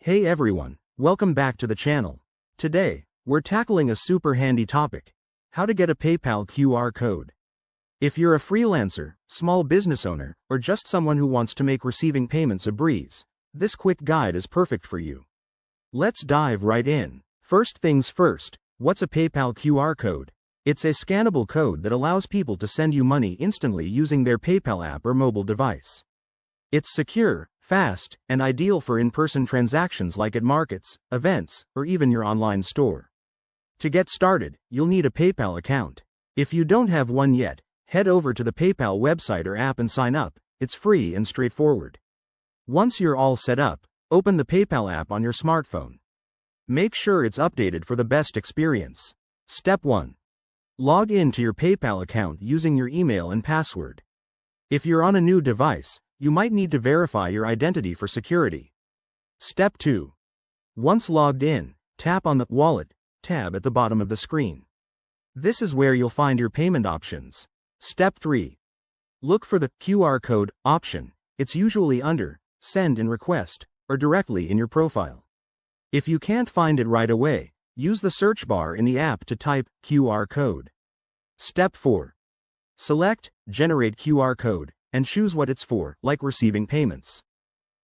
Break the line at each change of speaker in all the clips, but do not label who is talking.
Hey everyone, welcome back to the channel. Today, we're tackling a super handy topic: how to get a PayPal QR code. If you're a freelancer, small business owner, or just someone who wants to make receiving payments a breeze, this quick guide is perfect for you. Let's dive right in. First things first, what's a PayPal QR code? It's a scannable code that allows people to send you money instantly using their PayPal app or mobile device. It's secure, fast, and ideal for in-person transactions like at markets, events, or even your online store. To get started, you'll need a PayPal account. If you don't have one yet, head over to the PayPal website or app and sign up. It's free and straightforward. Once you're all set up, open the PayPal app on your smartphone. Make sure it's updated for the best experience. Step 1. Log in to your PayPal account using your email and password. If you're on a new device, you might need to verify your identity for security. Step 2. Once logged in, tap on the Wallet tab at the bottom of the screen. This is where you'll find your payment options. Step 3. Look for the QR code option. It's usually under Send and Request, or directly in your profile. If you can't find it right away, use the search bar in the app to type QR code. Step 4. Select Generate QR code and choose what it's for, like receiving payments.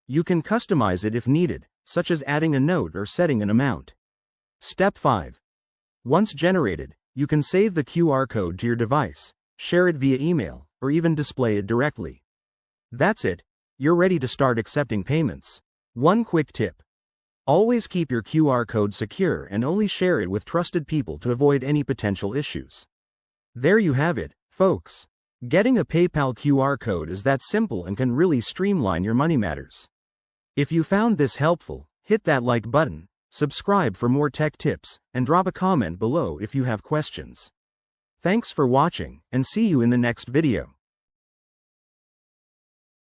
You can customize it if needed, such as adding a note or setting an amount. Step 5. Once generated, you can save the QR code to your device, share it via email, or even display it directly. That's it. You're ready to start accepting payments. One quick tip: always keep your QR code secure and only share it with trusted people to avoid any potential issues. There you have it, folks. Getting a PayPal QR code is that simple and can really streamline your money matters. If you found this helpful, hit that like button, subscribe for more tech tips, and drop a comment below if you have questions. Thanks for watching, and see you in the next video.